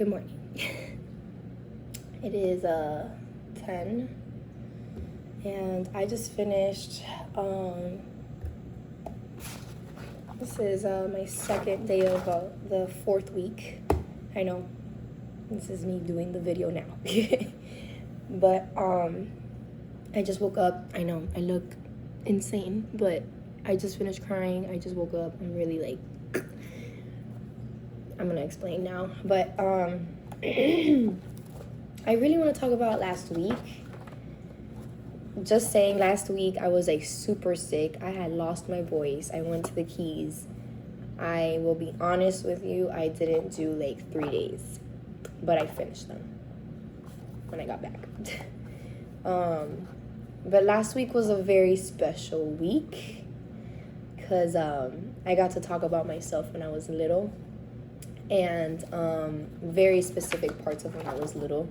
Good morning. It is 10 and I just finished this is my second day of the fourth week. I know this is me doing the video now. But I just woke up. I know I look insane, but I just finished crying. I just woke up. I'm really like, I'm gonna explain now, but I really want to talk about last week. Just saying, last week I was like super sick. I had lost my voice. I went to the Keys. I will be honest with you, I didn't do like 3 days, but I finished them when I got back. But last week was a very special week because I got to talk about myself when I was little, and very specific parts of when I was little.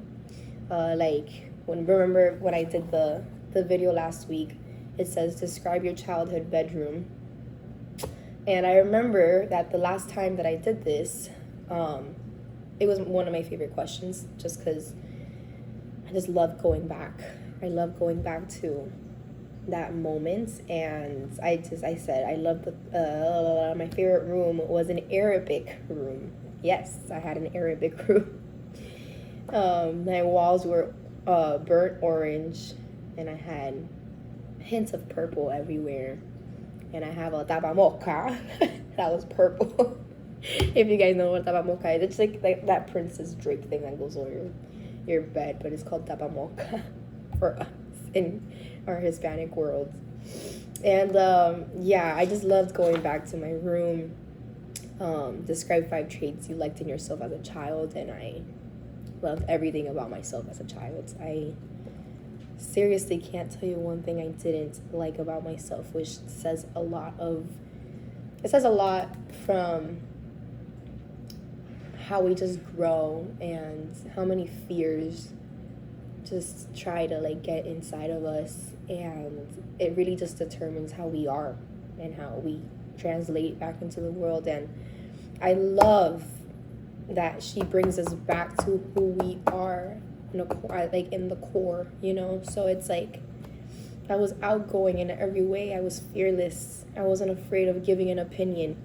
Like, remember when I did the video last week, it says describe your childhood bedroom. And I remember that the last time that I did this, it was one of my favorite questions, just because I just love going back. I love going back to that moment. And I said I loved my favorite room was an Arabic room. Yes, I had an Arabic room. My walls were burnt orange, and I had hints of purple everywhere. And I have a tapa mocha that was purple. If you guys know what tapa mocha is, it's like that Princess Drake thing that goes over your bed, but it's called tapa mocha for us in our Hispanic world. And yeah, I just loved going back to my room. Describe 5 traits you liked in yourself as a child, and I loved everything about myself as a child. I seriously can't tell you one thing I didn't like about myself, which says a lot from how we just grow and how many fears just try to like get inside of us, and it really just determines how we are and how we translate back into the world. And I love that she brings us back to who we are in the core, you know. So it's like I was outgoing in every way. I was fearless. I wasn't afraid of giving an opinion,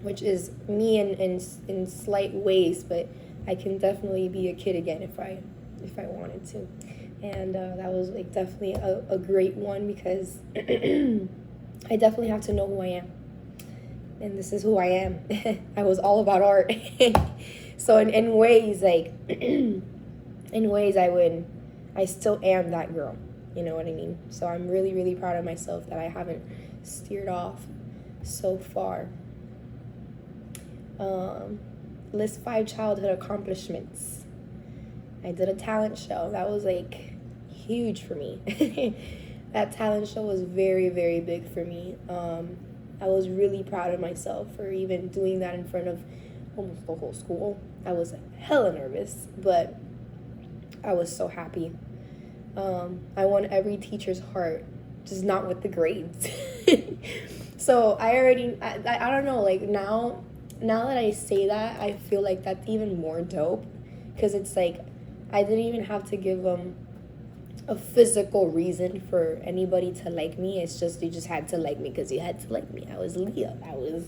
which is me in slight ways, but I can definitely be a kid again if I wanted to. And that was like definitely a great one, because I definitely have to know who I am, and this is who I am. I was all about art. So in ways, like in ways I still am that girl, you know what I mean? So I'm really, really proud of myself that I haven't steered off so far. List 5 childhood accomplishments. I did a talent show. That was like huge for me. That talent show was very, very big for me. I was really proud of myself for even doing that in front of almost the whole school. I was hella nervous, but I was so happy. I won every teacher's heart, just not with the grades. So I don't know, like now that I say that, I feel like that's even more dope, because it's like I didn't even have to give them a physical reason for anybody to like me. It's just, you just had to like me because you had to like me. I was Leah. I was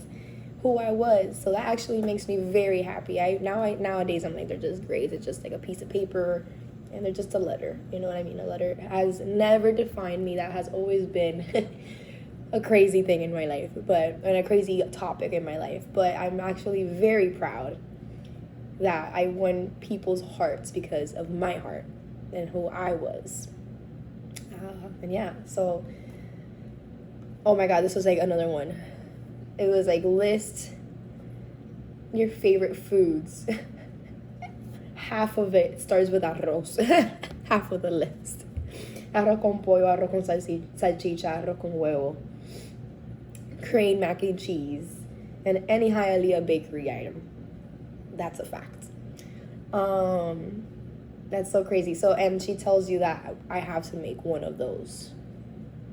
who I was. So that actually makes me very happy. Nowadays I'm like, they're just grades. It's just like a piece of paper, and they're just a letter. You know what I mean? A letter has never defined me. That has always been a crazy thing in my life, and a crazy topic in my life. But I'm actually very proud that I won people's hearts because of my heart and who I was. And yeah, so, oh my God, this was like another one. It was like, list your favorite foods. Half of it starts with arroz. Half of the list. Arroz con pollo, arroz con salchicha, arroz con huevo, Crane mac and cheese, and any Hialeah bakery item. That's a fact. That's so crazy. So, and she tells you that I have to make one of those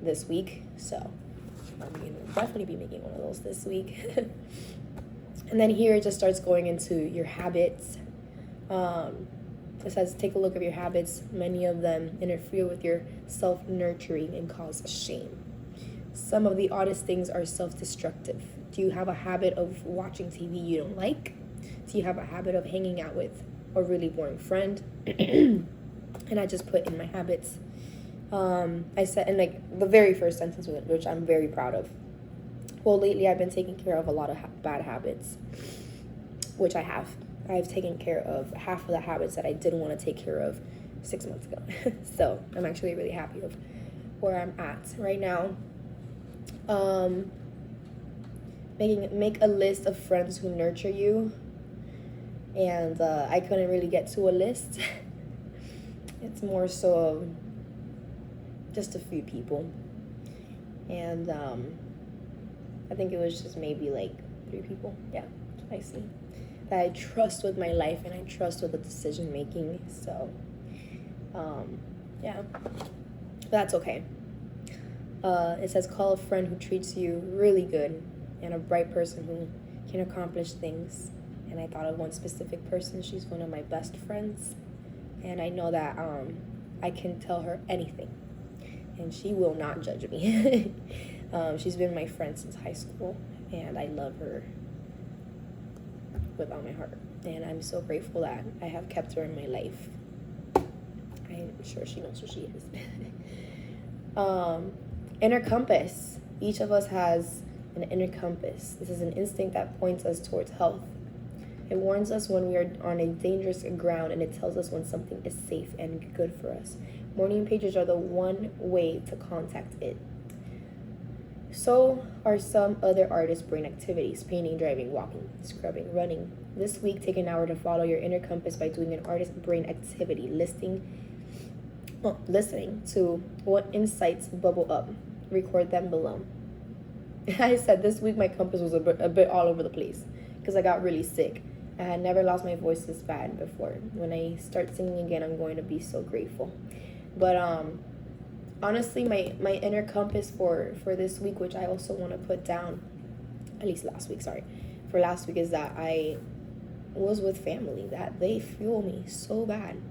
this week. So I'm going to definitely be making one of those this week. And then here it just starts going into your habits. It says, take a look at your habits. Many of them interfere with your self-nurturing and cause shame. Some of the oddest things are self-destructive. Do you have a habit of watching TV you don't like? Do you have a habit of hanging out with a really boring friend? And I just put in my habits. I said, in like the very first sentence, which I'm very proud of. Well, lately I've been taking care of a lot of bad habits, which I have. I've taken care of half of the habits that I didn't want to take care of 6 months ago. So I'm actually really happy of where I'm at right now. Make a list of friends who nurture you. And I couldn't really get to a list. It's more so just a few people. And I think it was just maybe like 3 people. Yeah, I see. That I trust with my life and I trust with the decision making. So, yeah, that's okay. It says, call a friend who treats you really good and a bright person who can accomplish things. And I thought of one specific person. She's one of my best friends. And I know that I can tell her anything. And she will not judge me. She's been my friend since high school. And I love her with all my heart. And I'm so grateful that I have kept her in my life. I'm sure she knows who she is. Inner compass. Each of us has an inner compass. This is an instinct that points us towards health. It warns us when we are on a dangerous ground, and it tells us when something is safe and good for us. Morning pages are the one way to contact it. So are some other artist brain activities: painting, driving, walking, scrubbing, running. This week, take an hour to follow your inner compass by doing an artist brain activity, listening to what insights bubble up. Record them below. I said this week my compass was a bit all over the place because I got really sick. I had never lost my voice this bad before. When I start singing again, I'm going to be so grateful. But honestly, my inner compass for this week, which I also want to put down, at least last week, for last week, is that I was with family, that they fuel me so bad.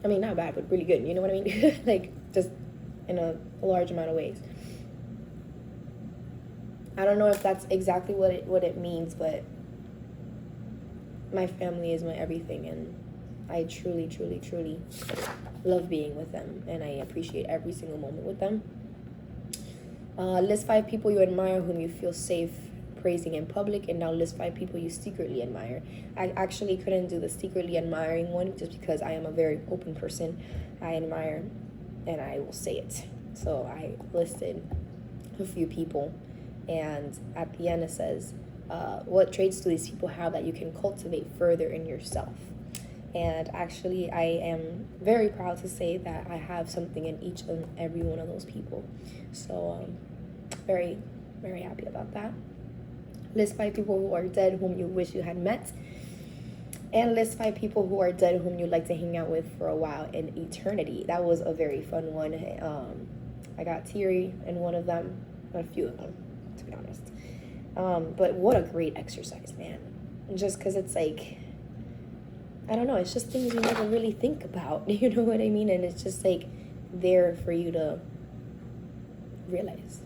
I mean, not bad, but really good. You know what I mean? Like, just in a large amount of ways. I don't know if that's exactly what it means, but my family is my everything, and I truly, truly, truly love being with them, and I appreciate every single moment with them. List 5 people you admire whom you feel safe praising in public, and now list 5 people you secretly admire. I actually couldn't do the secretly admiring one just because I am a very open person. I admire, and I will say it. So I listed a few people, and at the end it says, what traits do these people have that you can cultivate further in yourself? And actually, I am very proud to say that I have something in each and every one of those people. So, very, very happy about that. List 5 people who are dead whom you wish you had met. And list 5 people who are dead whom you'd like to hang out with for a while in eternity. That was a very fun one. I got teary in one of them, a few of them, to be honest. But what a great exercise, man. Just because it's like, I don't know, it's just things you never really think about, you know what I mean? And it's just like there for you to realize.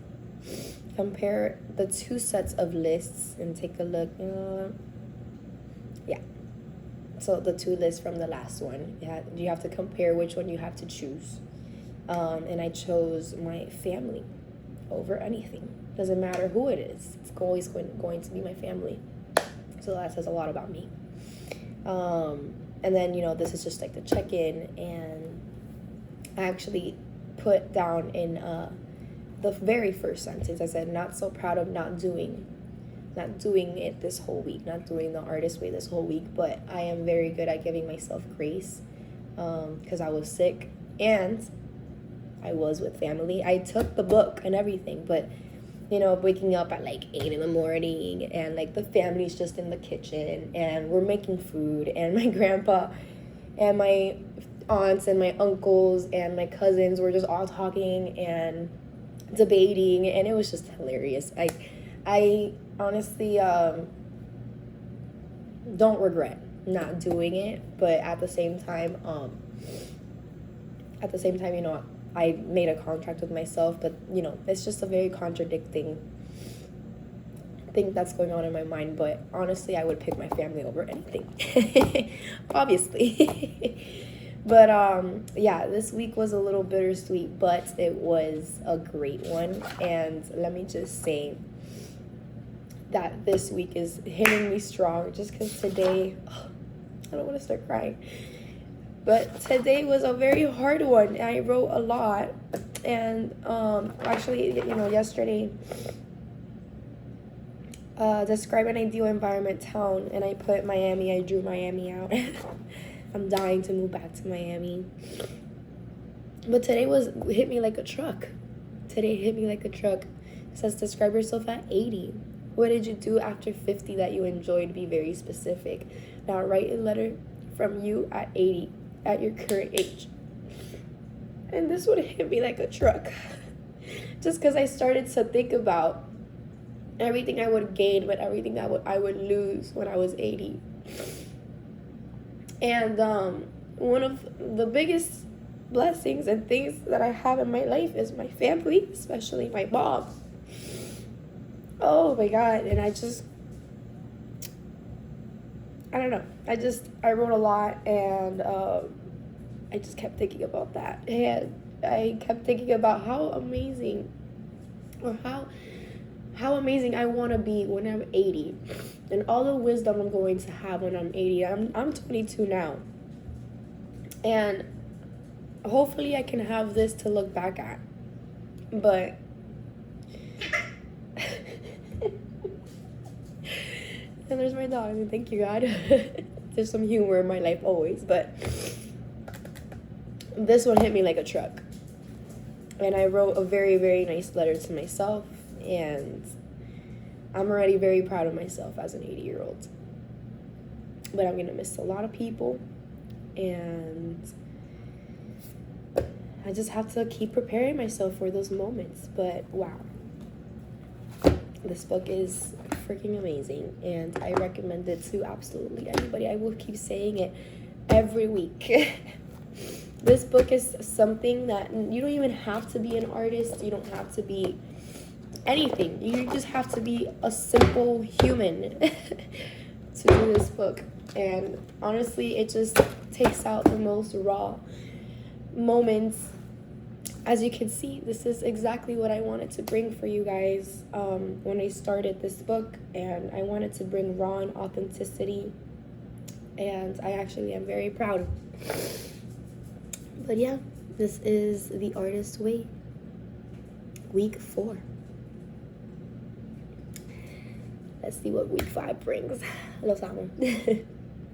Compare the 2 sets of lists and take a look. Yeah. So the 2 lists from the last one, you have to compare which one you have to choose. And I chose my family over anything. Doesn't matter who it is. It's always going to be my family. So that says a lot about me. And then, this is just like the check-in, and I actually put down in the very first sentence, I said, not so proud of not doing it this whole week, not doing the artist way this whole week, but I am very good at giving myself grace, because I was sick and I was with family. I took the book and everything, but waking up at like 8 in the morning, and like the family's just in the kitchen and we're making food, and my grandpa and my aunts and my uncles and my cousins were just all talking and debating, and it was just hilarious. I honestly don't regret not doing it, but at the same time, you know, I made a contract with myself, but you know, it's just a very contradicting thing that's going on in my mind. But honestly, I would pick my family over anything. Obviously. But yeah, this week was a little bittersweet, but it was a great one. And let me just say that this week is hitting me strong, just because today, I don't want to start crying, but today was a very hard one. I wrote a lot, and actually, you know, yesterday, describe an ideal environment town, and I put Miami. I drew Miami out. I'm dying to move back to Miami. But today hit me like a truck. Today hit me like a truck. It says, describe yourself at 80. What did you do after 50 that you enjoyed? Be very specific. Now write a letter from you at 80, at your current age. And this would hit me like a truck. Just because I started to think about everything I would gain, but everything I would lose when I was 80. And one of the biggest blessings and things that I have in my life is my family, especially my mom. Oh my God. And I don't know. I wrote a lot, and I just kept thinking about that. And I kept thinking about how amazing, or how amazing I want to be when I'm 80, and all the wisdom I'm going to have when I'm 80. I'm 22 now, and hopefully I can have this to look back at. But and there's my dog. And thank you, God. There's some humor in my life always, but this one hit me like a truck. And I wrote a very, very nice letter to myself, and I'm already very proud of myself as an 80-year-old. But I'm gonna miss a lot of people, and I just have to keep preparing myself for those moments. But wow, this book is freaking amazing, and I recommend it to absolutely anybody. I will keep saying it every week. This book is something that you don't even have to be an artist. You don't have to be anything. You just have to be a simple human to do this book. And honestly, it just takes out the most raw moments. As you can see, this is exactly what I wanted to bring for you guys when I started this book, and I wanted to bring raw and authenticity, and I actually am very proud. But yeah, this is The Artist Way, week 4. Let's see what week 5 brings. Los amo.